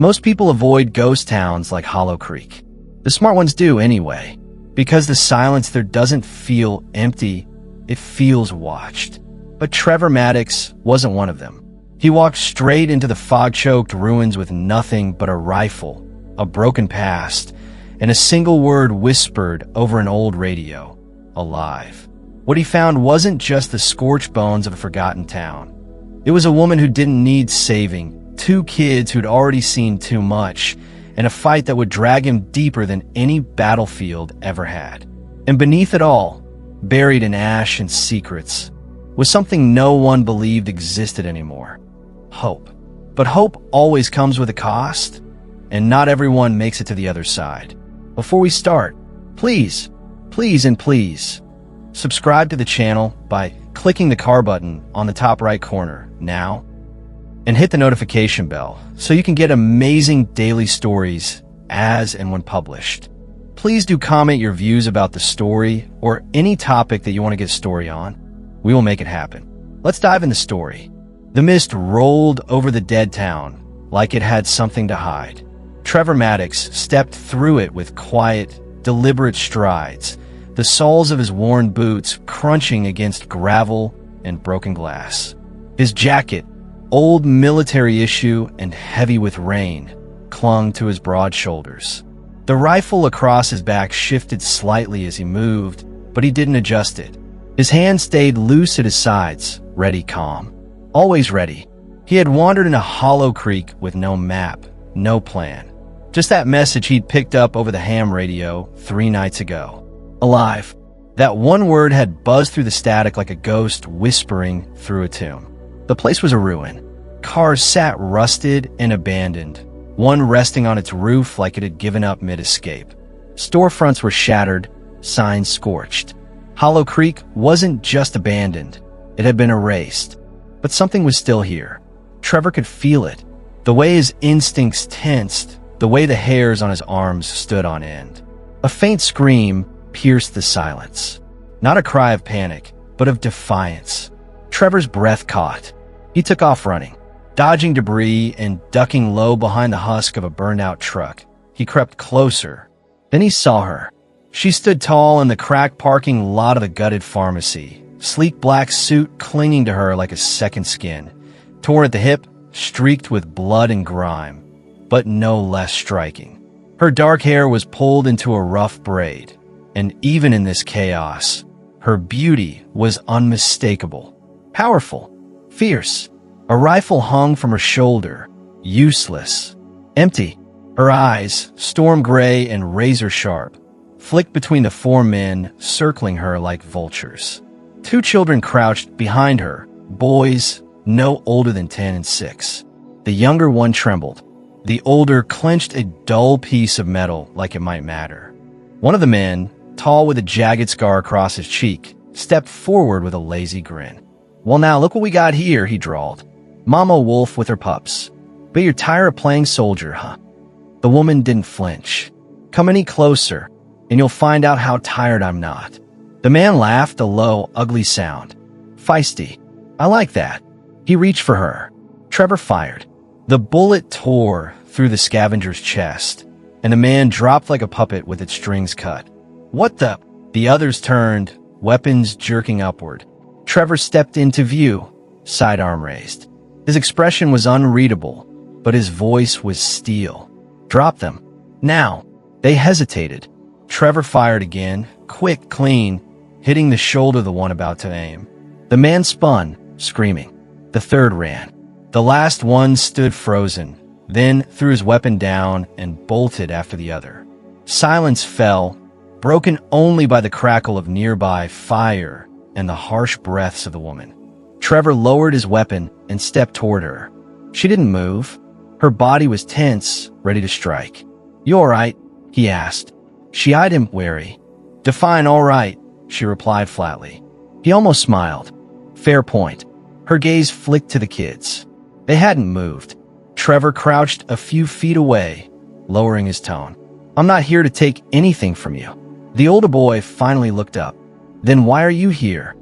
Most people avoid ghost towns like Hollow Creek. The smart ones do anyway, because the silence there doesn't feel empty, it feels watched. But Trevor Maddox wasn't one of them. He walked straight into the fog-choked ruins with nothing but a rifle, a broken past, and a single word whispered over an old radio: alive. What he found wasn't just the scorched bones of a forgotten town. It was a woman who didn't need saving, 2 kids who'd already seen too much, and a fight that would drag him deeper than any battlefield ever had. And beneath it all, buried in ash and secrets, was something no one believed existed anymore: hope. But hope always comes with a cost, and not everyone makes it to the other side. Before we start, please, subscribe to the channel by clicking the car button on the top right corner now, and hit the notification bell so you can get amazing daily stories as and when published. Please do comment your views about the story or any topic that you want to get a story on. We will make it happen. Let's dive in the story. The mist rolled over the dead town like it had something to hide. Trevor Maddox stepped through it with quiet, deliberate strides, the soles of his worn boots crunching against gravel and broken glass. His jacket, old military issue and heavy with rain, clung to his broad shoulders. The rifle across his back shifted slightly as he moved, but he didn't adjust it. His hand stayed loose at his sides, ready, calm. Always ready. He had wandered in a hollow creek with no map, no plan. Just that message he'd picked up over the ham radio 3 nights ago. Alive. That one word had buzzed through the static like a ghost whispering through a tomb. The place was a ruin. Cars sat rusted and abandoned, one resting on its roof like it had given up mid-escape. Storefronts were shattered, signs scorched. Hollow Creek wasn't just abandoned, it had been erased. But something was still here. Trevor could feel it. The way his instincts tensed, the way the hairs on his arms stood on end. A faint scream pierced the silence. Not a cry of panic, but of defiance. Trevor's breath caught. He took off running, dodging debris and ducking low behind the husk of a burned-out truck. He crept closer. Then he saw her. She stood tall in the cracked parking lot of the gutted pharmacy, sleek black suit clinging to her like a second skin, torn at the hip, streaked with blood and grime, but no less striking. Her dark hair was pulled into a rough braid, and even in this chaos, her beauty was unmistakable. Powerful, fierce. A rifle hung from her shoulder, useless, empty. Her eyes, storm gray and razor sharp, flicked between the 4 men circling her like vultures. 2 children crouched behind her, boys no older than 10 and 6. The younger one trembled. The older clenched a dull piece of metal like it might matter. One of the men, tall with a jagged scar across his cheek, stepped forward with a lazy grin. "Well, now look what we got here," he drawled. "Mama Wolf with her pups. But you're tired of playing soldier, huh?" The woman didn't flinch. "Come any closer, and you'll find out how tired I'm not." The man laughed, a low, ugly sound. "Feisty. I like that." He reached for her. Trevor fired. The bullet tore through the scavenger's chest, and the man dropped like a puppet with its strings cut. "What the?" The others turned, weapons jerking upward. Trevor stepped into view, sidearm raised. His expression was unreadable, but his voice was steel. "Drop them. Now." They hesitated. Trevor fired again, quick, clean, hitting the shoulder of the one about to aim. The man spun, screaming. The third ran. The last one stood frozen, then threw his weapon down and bolted after the other. Silence fell, broken only by the crackle of nearby fire and the harsh breaths of the woman. Trevor lowered his weapon and stepped toward her. She didn't move. Her body was tense, ready to strike. "You all right?" he asked. She eyed him wary. "Define all right," she replied flatly. He almost smiled. Fair point. Her gaze flicked to the kids. They hadn't moved. Trevor crouched a few feet away, lowering his tone. "I'm not here to take anything from you." The older boy finally looked up. "Then why are you here?"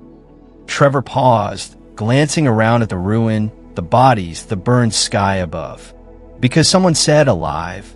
Trevor paused, glancing around at the ruin, the bodies, the burned sky above. Because someone said alive,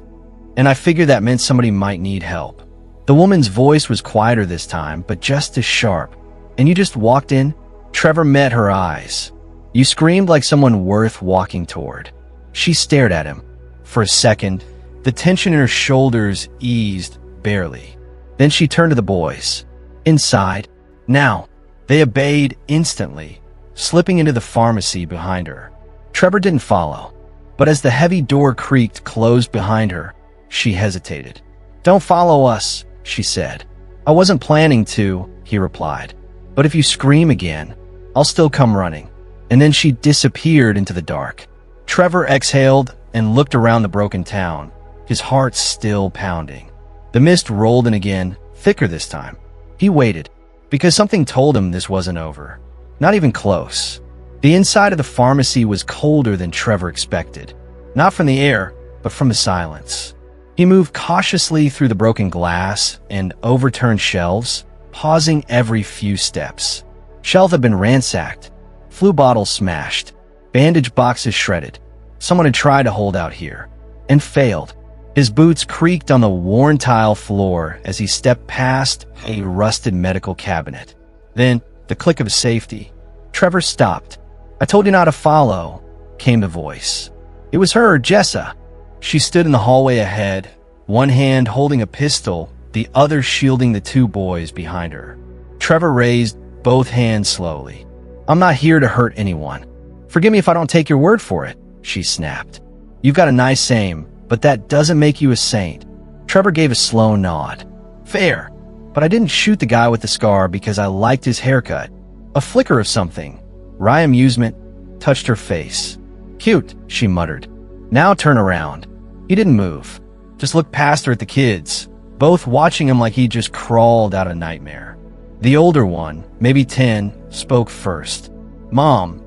and I figured that meant somebody might need help. The woman's voice was quieter this time, but just as sharp. And you just walked in? Trevor met her eyes. You screamed like someone worth walking toward. She stared at him. For a second, the tension in her shoulders eased barely. Then she turned to the boys. Inside. Now. They obeyed instantly, slipping into the pharmacy behind her. Trevor didn't follow, but as the heavy door creaked closed behind her, she hesitated. Don't follow us, she said. I wasn't planning to, he replied. But if you scream again, I'll still come running. And then she disappeared into the dark. Trevor exhaled and looked around the broken town, his heart still pounding. The mist rolled in again, thicker this time. He waited, because something told him this wasn't over. Not even close. The inside of the pharmacy was colder than Trevor expected. Not from the air, but from the silence. He moved cautiously through the broken glass and overturned shelves, pausing every few steps. Shelves had been ransacked, flu bottles smashed, bandage boxes shredded. Someone had tried to hold out here, and failed. His boots creaked on the worn tile floor as he stepped past a rusted medical cabinet. Then, the click of safety. Trevor stopped. I told you not to follow, came the voice. It was her, Jessa. She stood in the hallway ahead, one hand holding a pistol, the other shielding the two boys behind her. Trevor raised both hands slowly. I'm not here to hurt anyone. Forgive me if I don't take your word for it, she snapped. You've got a nice aim, but that doesn't make you a saint. Trevor gave a slow nod. Fair, but I didn't shoot the guy with the scar because I liked his haircut. A flicker of something, wry amusement, touched her face. Cute, she muttered. Now turn around. He didn't move, just looked past her at the kids, both watching him like he just crawled out of a nightmare. The older one, maybe 10, spoke first. Mom,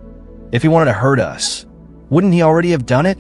if he wanted to hurt us, wouldn't he already have done it?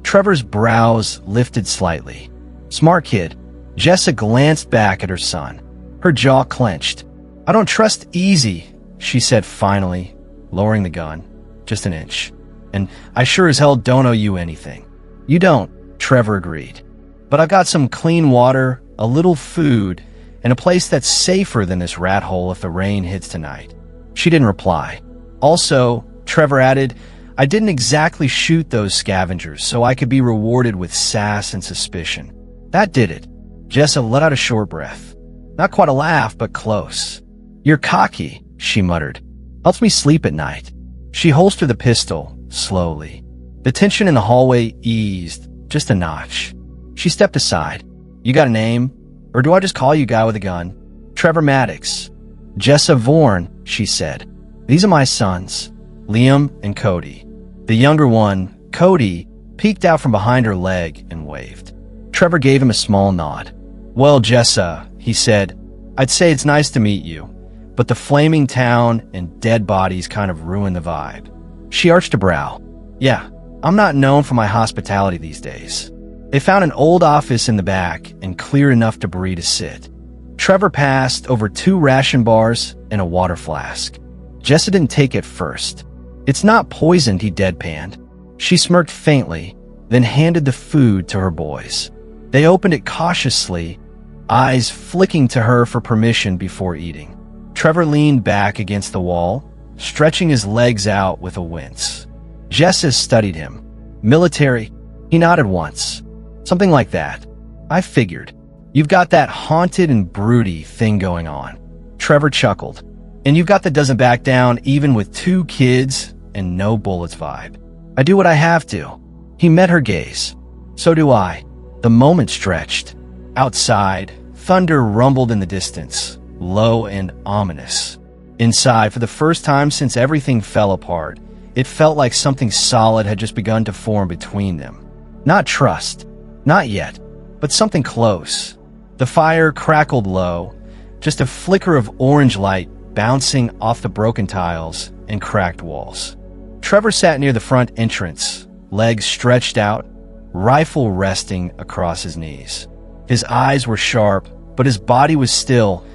Trevor's brows lifted slightly. Smart kid. Jessa glanced back at her son. Her jaw clenched. I don't trust Easy, she said finally, lowering the gun just an inch. And I sure as hell don't owe you anything. You don't, Trevor agreed. But I've got some clean water, a little food, and a place that's safer than this rat hole if the rain hits tonight. She didn't reply. Also, Trevor added, I didn't exactly shoot those scavengers so I could be rewarded with sass and suspicion. That did it. Jessa let out a short breath. Not quite a laugh, but close. You're cocky, she muttered. Helps me sleep at night. She holstered the pistol, slowly. The tension in the hallway eased, just a notch. She stepped aside. You got a name? Or do I just call you guy with a gun? Trevor Maddox. Jessa Vorn, she said. These are my sons, Liam and Cody. The younger one, Cody, peeked out from behind her leg and waved. Trevor gave him a small nod. Well, Jessa, he said, I'd say it's nice to meet you, but the flaming town and dead bodies kind of ruin the vibe. She arched a brow. Yeah, I'm not known for my hospitality these days. They found an old office in the back and clear enough debris to sit. Trevor passed over 2 ration bars and a water flask. Jessa didn't take it first. It's not poisoned, he deadpanned. She smirked faintly, then handed the food to her boys. They opened it cautiously, eyes flicking to her for permission before eating. Trevor leaned back against the wall, stretching his legs out with a wince. Jessa studied him. Military? He nodded once. Something like that. I figured. You've got that haunted and broody thing going on. Trevor chuckled. And you've got the doesn't back down even with 2 kids and no bullets vibe. I do what I have to. He met her gaze. So do I. The moment stretched. Outside, thunder rumbled in the distance, low and ominous. Inside, for the first time since everything fell apart, it felt like something solid had just begun to form between them. Not trust. Not yet. But something close. The fire crackled low, just a flicker of orange light bouncing off the broken tiles and cracked walls. Trevor sat near the front entrance, legs stretched out, rifle resting across his knees. His eyes were sharp, but his body was still,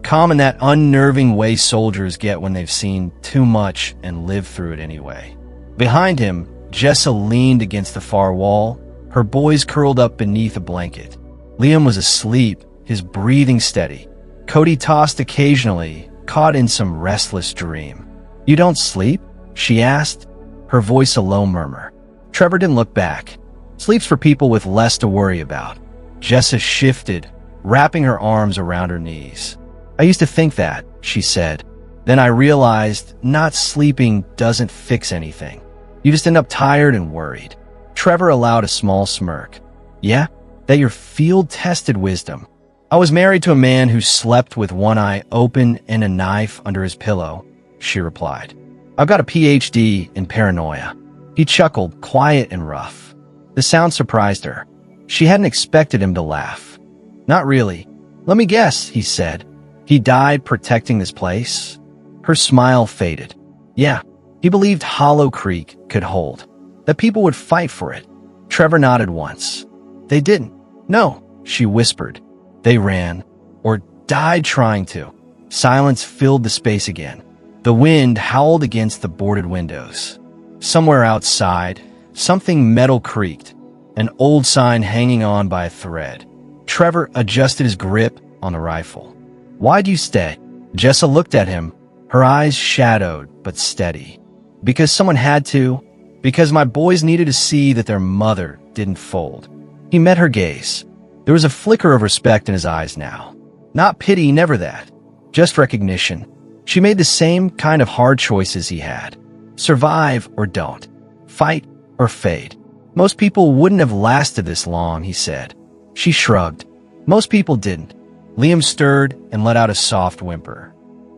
calm in that unnerving way soldiers get when they've seen too much and lived through it anyway. Behind him, Jessa leaned against the far wall, her boys curled up beneath a blanket. Liam was asleep, his breathing steady. Cody tossed occasionally, caught in some restless dream. "You don't sleep?" she asked, her voice a low murmur. Trevor didn't look back. "Sleep's for people with less to worry about." Jessa shifted, wrapping her arms around her knees. "I used to think that," she said. "Then I realized not sleeping doesn't fix anything. You just end up tired and worried." Trevor allowed a small smirk. "Yeah? That your field-tested wisdom." "I was married to a man who slept with one eye open and a knife under his pillow," she replied. "I've got a PhD in paranoia." He chuckled, quiet and rough. The sound surprised her. She hadn't expected him to laugh. "Not really. Let me guess," he said. "He died protecting this place?" Her smile faded. "Yeah, he believed Hollow Creek could hold, that people would fight for it." Trevor nodded once. "They didn't." "No," she whispered. "They ran, or died trying to." Silence filled the space again. The wind howled against the boarded windows. Somewhere outside, something metal creaked, an old sign hanging on by a thread. Trevor adjusted his grip on the rifle. "Why'd you stay?" Jessa looked at him, her eyes shadowed but steady. "Because someone had to. Because my boys needed to see that their mother didn't fold." He met her gaze. There was a flicker of respect in his eyes now. Not pity, never that. Just recognition. She made the same kind of hard choices he had. Survive or don't. Fight or fade. "Most people wouldn't have lasted this long," he said. She shrugged. "Most people didn't." Liam stirred and let out a soft whimper.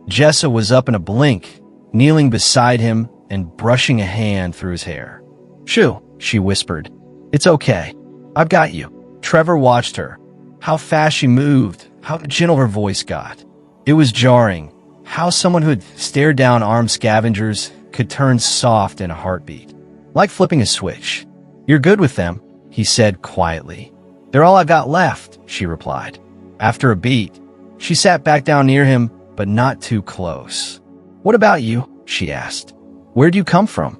Jessa was up in a blink, kneeling beside him and brushing a hand through his hair. "Shoo," she whispered. "It's okay. I've got you." Trevor watched her. How fast she moved, how gentle her voice got. It was jarring, how someone who had stared down armed scavengers could turn soft in a heartbeat. Like flipping a switch. "You're good with them," he said quietly. "They're all I've got left," she replied. After a beat, she sat back down near him, but not too close. "What about you?" she asked. "Where'd you come from?"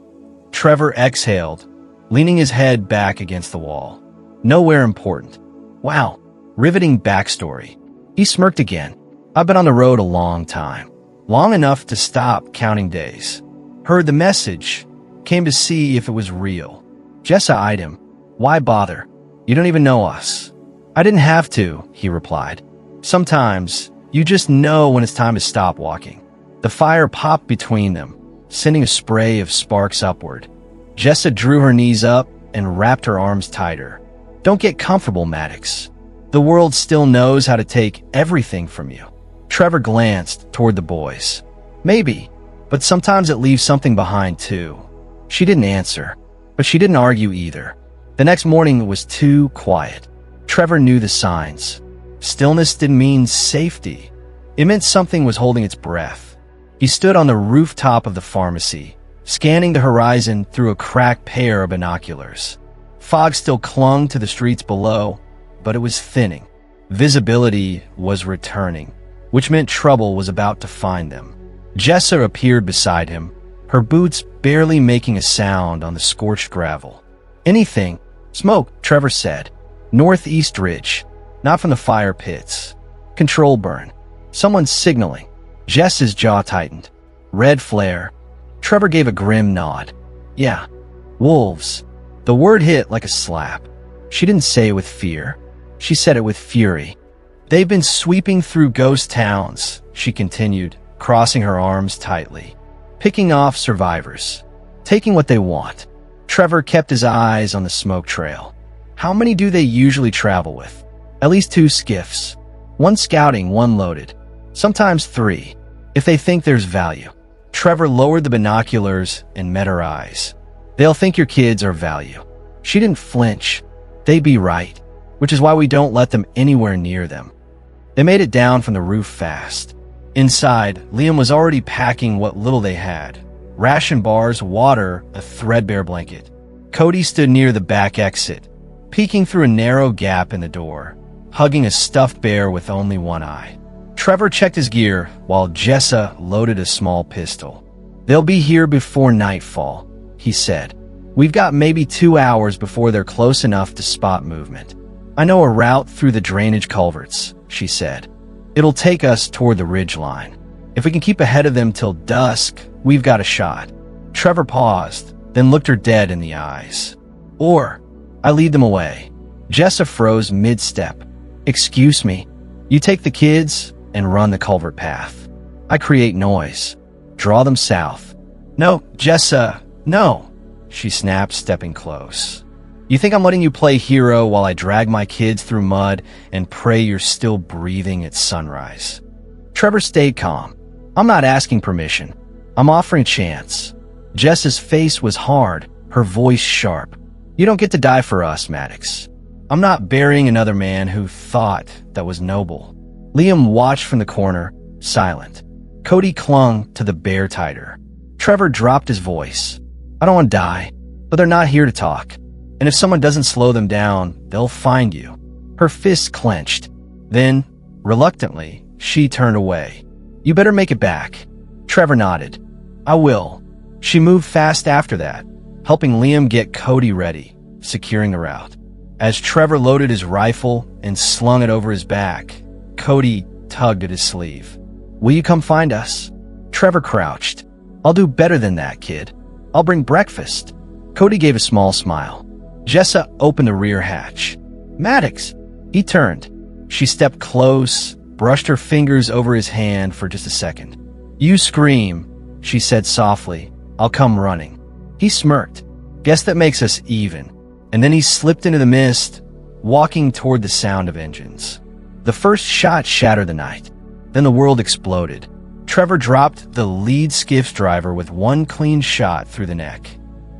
Trevor exhaled, leaning his head back against the wall. "Nowhere important." "Wow, riveting backstory." He smirked again. "I've been on the road a long time. Long enough to stop counting days. Heard the message. Came to see if it was real." Jessa eyed him. "Why bother? You don't even know us." "I didn't have to," he replied. "Sometimes, you just know when it's time to stop walking." The fire popped between them, sending a spray of sparks upward. Jessa drew her knees up and wrapped her arms tighter. "Don't get comfortable, Maddox. The world still knows how to take everything from you." Trevor glanced toward the boys. "Maybe, but sometimes it leaves something behind too." She didn't answer, but she didn't argue either. The next morning was too quiet. Trevor knew the signs. Stillness didn't mean safety. It meant something was holding its breath. He stood on the rooftop of the pharmacy, scanning the horizon through a cracked pair of binoculars. Fog still clung to the streets below, but it was thinning. Visibility was returning, which meant trouble was about to find them. Jessa appeared beside him, her boots barely making a sound on the scorched gravel. "Anything. Smoke," Trevor said. "Northeast ridge. Not from the fire pits. Control burn. Someone's signaling." Jess's jaw tightened. "Red flare." Trevor gave a grim nod. "Yeah. Wolves." The word hit like a slap. She didn't say it with fear. She said it with fury. "They've been sweeping through ghost towns," she continued, crossing her arms tightly. "Picking off survivors. Taking what they want." Trevor kept his eyes on the smoke trail. "How many do they usually travel with?" "At least 2 skiffs. One scouting, one loaded. Sometimes 3, if they think there's value." Trevor lowered the binoculars and met her eyes. "They'll think your kids are value." She didn't flinch. "They'd be right, which is why we don't let them anywhere near them." They made it down from the roof fast. Inside, Liam was already packing what little they had. Ration bars, water, a threadbare blanket. Cody stood near the back exit, peeking through a narrow gap in the door, hugging a stuffed bear with only one eye. Trevor checked his gear while Jessa loaded a small pistol. "They'll be here before nightfall," he said. We've got maybe 2 hours before they're close enough to spot movement. I know a route through the drainage culverts, she said. It'll take us toward the ridge line. If we can keep ahead of them till dusk, we've got a shot. Trevor paused, then looked her dead in the eyes. Or, I lead them away. Jessa froze mid-step. Excuse me. You take the kids and run the culvert path. I create noise. Draw them south. No, Jessa, no, she snapped, stepping close. You think I'm letting you play hero while I drag my kids through mud and pray you're still breathing at sunrise? Trevor stayed calm. I'm not asking permission. I'm offering chance. Jessa's face was hard, her voice sharp. You don't get to die for us, Maddox. I'm not burying another man who thought that was noble. Liam watched from the corner, silent. Cody clung to the bear tighter. Trevor dropped his voice. I don't want to die, but they're not here to talk. And if someone doesn't slow them down, they'll find you. Her fists clenched. Then, reluctantly, she turned away. You better make it back. Trevor nodded. I will. She moved fast after that, helping Liam get Cody ready, securing the route. As Trevor loaded his rifle and slung it over his back, Cody tugged at his sleeve. Will you come find us? Trevor crouched. I'll do better than that, kid. I'll bring breakfast. Cody gave a small smile. Jessa opened the rear hatch. Maddox! He turned. She stepped close, brushed her fingers over his hand for just a second. You scream, she said softly. I'll come running. He smirked. Guess that makes us even. And then he slipped into the mist, walking toward the sound of engines. The first shot shattered the night. Then the world exploded. Trevor dropped the lead skiff's driver with one clean shot through the neck.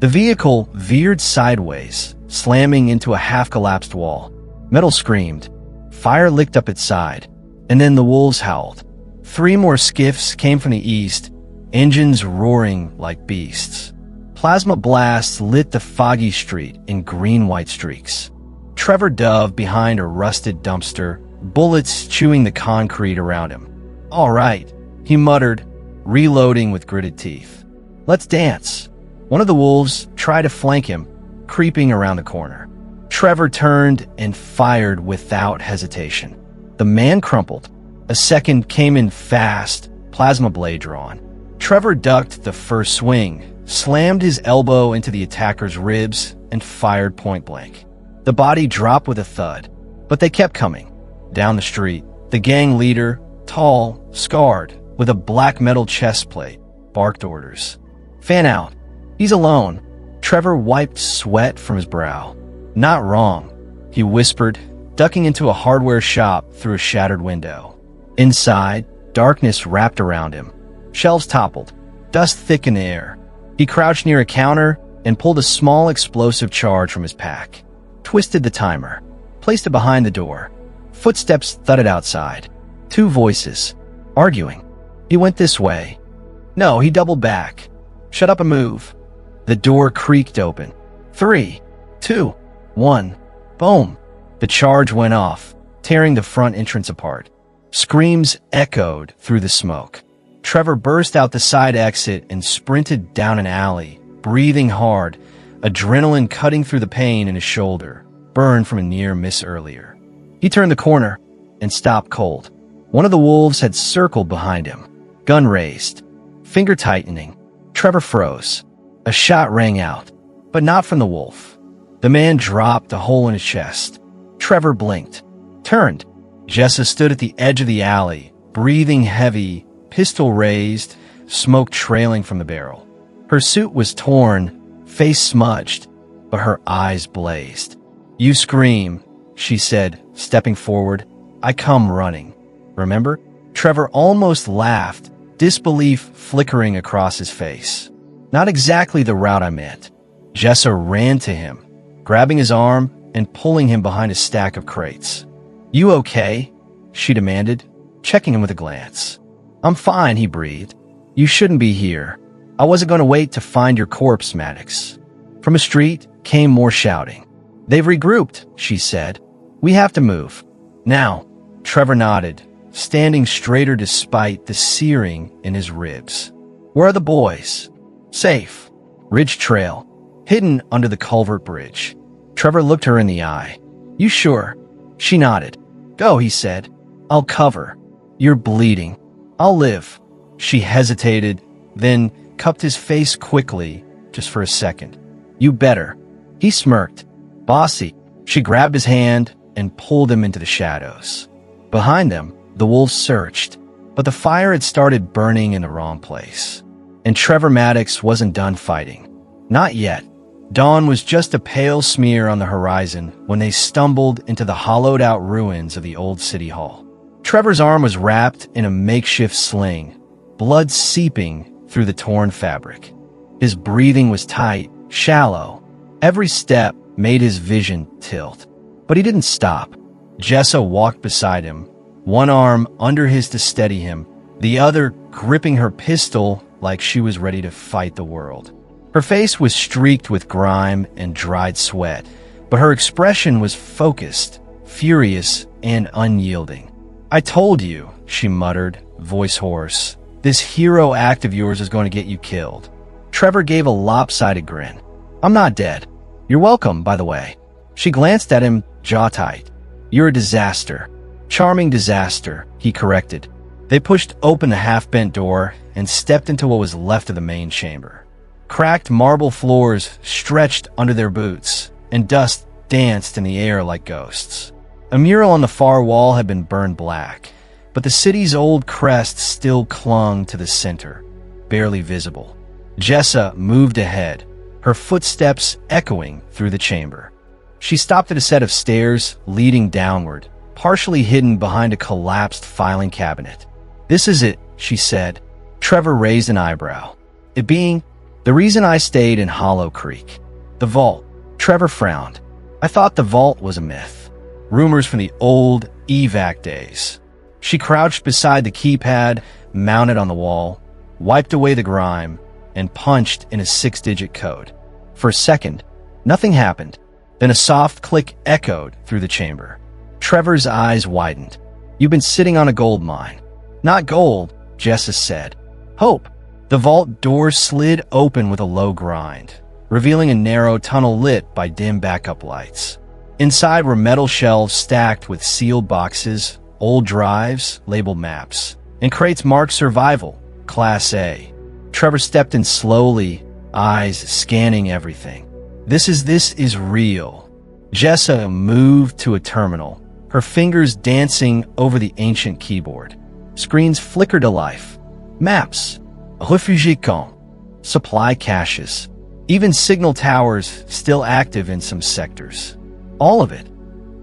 The vehicle veered sideways, slamming into a half-collapsed wall. Metal screamed. Fire licked up its side. And then the wolves howled. 3 more skiffs came from the east, engines roaring like beasts. Plasma blasts lit the foggy street in green-white streaks. Trevor dove behind a rusted dumpster, bullets chewing the concrete around him. All right, he muttered, reloading with gritted teeth. Let's dance. One of the wolves tried to flank him, creeping around the corner. Trevor turned and fired without hesitation. The man crumpled. A second came in fast, plasma blade drawn. Trevor ducked the first swing, slammed his elbow into the attacker's ribs, and fired point blank. The body dropped with a thud, but they kept coming. Down the street, the gang leader, tall, scarred, with a black metal chest plate, barked orders. Fan out. He's alone. Trevor wiped sweat from his brow. Not wrong, he whispered, ducking into a hardware shop through a shattered window. Inside, darkness wrapped around him. Shelves toppled, dust thick in the air. He crouched near a counter and pulled a small explosive charge from his pack. Twisted the timer, placed it behind the door. Footsteps thudded outside. 2 voices, arguing. He went this way. No, he doubled back. Shut up and move. The door creaked open. 3, 2, 1. Boom. The charge went off, tearing the front entrance apart. Screams echoed through the smoke. Trevor burst out the side exit and sprinted down an alley, breathing hard, adrenaline cutting through the pain in his shoulder, burned from a near miss earlier. He turned the corner and stopped cold. One of the wolves had circled behind him, gun raised, finger tightening. Trevor froze. A shot rang out, but not from the wolf. The man dropped a hole in his chest. Trevor blinked, turned. Jessa stood at the edge of the alley, breathing heavy, pistol raised, smoke trailing from the barrel. Her suit was torn, face smudged, but her eyes blazed. You scream, she said, stepping forward. I come running. Remember? Trevor almost laughed, disbelief flickering across his face. Not exactly the route I meant. Jessa ran to him, grabbing his arm and pulling him behind a stack of crates. You okay? She demanded, checking him with a glance. I'm fine, he breathed. You shouldn't be here. I wasn't going to wait to find your corpse, Maddox. From a street came more shouting. They've regrouped, she said. We have to move. Now. Trevor nodded, standing straighter despite the searing in his ribs. Where are the boys? Safe. Ridge Trail. hidden under the culvert bridge. Trevor looked her in the eye. "You sure?" She nodded. "Go," he said. "I'll cover. You're bleeding. I'll live." She hesitated, then cupped his face quickly, just for a second. "You better." He smirked. "Bossy." She grabbed his hand and pulled him into the shadows. Behind them, the wolves searched, but the fire had started burning in the wrong place. And Trevor Maddox wasn't done fighting. Not yet. Dawn was just a pale smear on the horizon when they stumbled into the hollowed-out ruins of the old city hall. Trevor's arm was wrapped in a makeshift sling, blood seeping through the torn fabric. His breathing was tight, shallow. Every step made his vision tilt. But he didn't stop. Jessa walked beside him, one arm under his to steady him, the other gripping her pistol like she was ready to fight the world. Her face was streaked with grime and dried sweat, but her expression was focused, furious, and unyielding. "I told you," she muttered, voice hoarse. "This hero act of yours is going to get you killed." Trevor gave a lopsided grin. "I'm not dead. You're welcome, by the way." She glanced at him, jaw tight. "You're a disaster. Charming disaster," he corrected. They pushed open the half-bent door and stepped into what was left of the main chamber. Cracked marble floors stretched under their boots, and dust danced in the air like ghosts. A mural on the far wall had been burned black, but the city's old crest still clung to the center, barely visible. Jessa moved ahead, her footsteps echoing through the chamber. She stopped at a set of stairs leading downward, partially hidden behind a collapsed filing cabinet. "This is it," she said. Trevor raised an eyebrow. "It being the reason I stayed in Hollow Creek. The vault." Trevor frowned. "I thought the vault was a myth. Rumors from the old evac days." She crouched beside the keypad mounted on the wall, wiped away the grime, and punched in a 6-digit code. For a second, nothing happened. Then a soft click echoed through the chamber. Trevor's eyes widened. "You've been sitting on a gold mine." "Not gold," Jessa said. "Hope." The vault door slid open with a low grind, revealing a narrow tunnel lit by dim backup lights. Inside were metal shelves stacked with sealed boxes, old drives, labeled maps, and crates marked Survival, Class A. Trevor stepped in slowly, eyes scanning everything. This is real." Jessa moved to a terminal, her fingers dancing over the ancient keyboard. Screens flickered to life. Maps, refugee camp, supply caches, even signal towers still active in some sectors. All of it,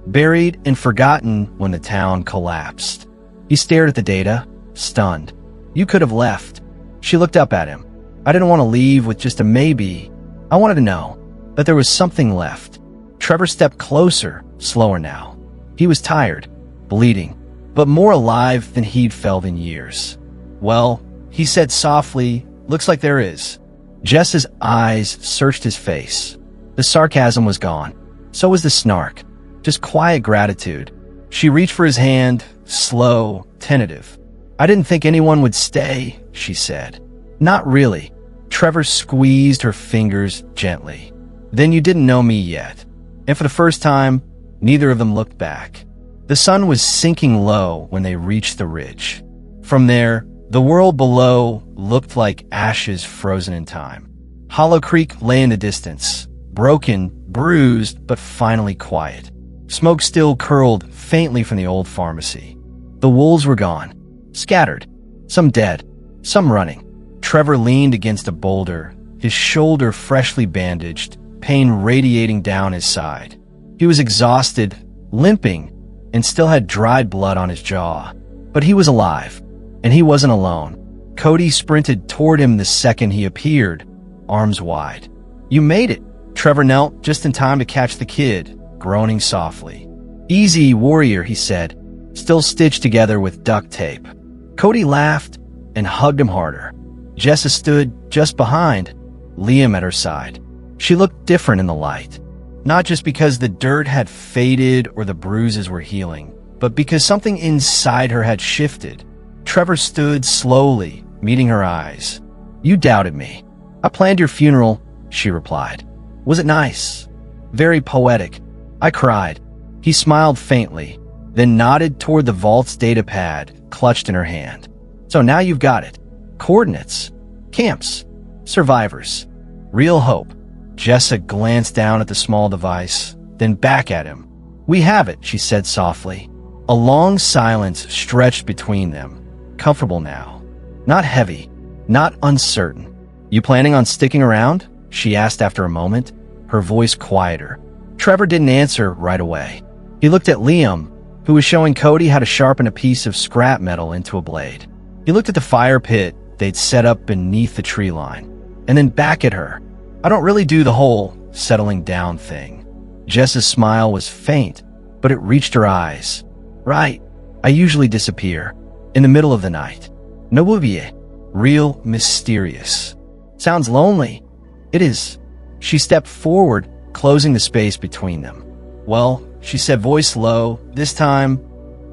buried and forgotten when the town collapsed. He stared at the data, stunned. "You could have left." She looked up at him. "I didn't want to leave with just a maybe. I wanted to know that there was something left." Trevor stepped closer, slower now. He was tired, bleeding, but more alive than he'd felt in years. "Well," he said softly, "looks like there is." Jess's eyes searched his face. The sarcasm was gone. So was the snark. Just quiet gratitude. She reached for his hand, slow, tentative. "I didn't think anyone would stay," she said. "Not really." Trevor squeezed her fingers gently. "Then you didn't know me yet." And for the first time, neither of them looked back. The sun was sinking low when they reached the ridge. From there, the world below looked like ashes frozen in time. Hollow Creek lay in the distance, broken, bruised, but finally quiet. Smoke still curled faintly from the old pharmacy. The wolves were gone, scattered, some dead, some running. Trevor leaned against a boulder, his shoulder freshly bandaged, pain radiating down his side. He was exhausted, limping, and still had dried blood on his jaw. But he was alive, and he wasn't alone. Cody sprinted toward him the second he appeared, arms wide. "You made it!" Trevor knelt just in time to catch the kid, groaning softly. "Easy, warrior," he said, still stitched together with duct tape. Cody laughed and hugged him harder. Jessa stood just behind, Liam at her side. She looked different in the light, not just because the dirt had faded or the bruises were healing, but because something inside her had shifted. Trevor stood slowly, meeting her eyes. "You doubted me. I planned your funeral," she replied. Was it nice? Very poetic. I cried. He smiled faintly, then nodded toward the vault's datapad clutched in her hand. So now you've got it. Coordinates. Camps. Survivors. Real hope. Jessa glanced down at the small device, then back at him. We have it, she said softly. A long silence stretched between them. Comfortable now. Not heavy. Not uncertain. You planning on sticking around? She asked after a moment, her voice quieter. Trevor didn't answer right away. He looked at Liam, who was showing Cody how to sharpen a piece of scrap metal into a blade. He looked at the fire pit they'd set up beneath the tree line, and then back at her. I don't really do the whole settling down thing. Jess's smile was faint, but it reached her eyes. Right. I usually disappear. In the middle of the night. No bouvier. Real mysterious. Sounds lonely. It is. She stepped forward, closing the space between them. Well, she said, voice low, this time,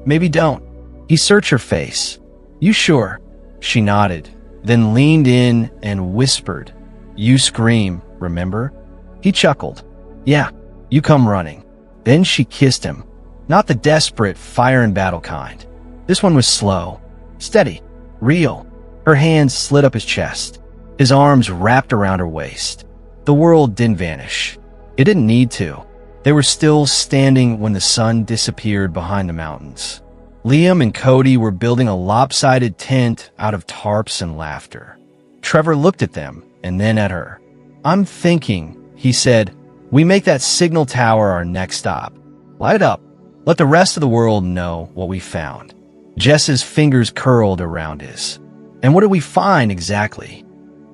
maybe don't. He searched her face. You sure? She nodded, then leaned in and whispered. You scream, remember? He chuckled. Yeah, you come running. Then she kissed him. Not the desperate, fire and battle kind. This one was slow, steady, real. Her hands slid up his chest. His arms wrapped around her waist. The world didn't vanish. It didn't need to. They were still standing when the sun disappeared behind the mountains. Liam and Cody were building a lopsided tent out of tarps and laughter. Trevor looked at them and then at her. I'm thinking, he said, we make that signal tower our next stop. Light it up. Let the rest of the world know what we found. Jess's fingers curled around his. And what did we find exactly?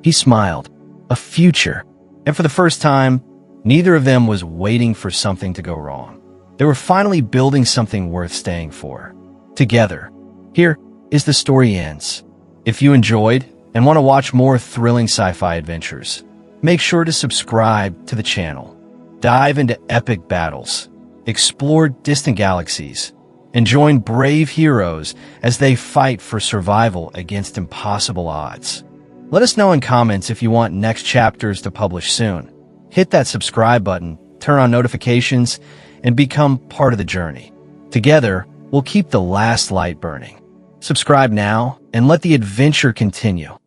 He smiled. A future. And for the first time, neither of them was waiting for something to go wrong. They were finally building something worth staying for. Together. Here is the story ends. If you enjoyed and want to watch more thrilling sci-fi adventures, make sure to subscribe to the channel. Dive into epic battles, explore distant galaxies, and join brave heroes as they fight for survival against impossible odds. Let us know in comments if you want next chapters to publish soon. Hit that subscribe button, turn on notifications, and become part of the journey. Together, we'll keep the last light burning. Subscribe now and let the adventure continue.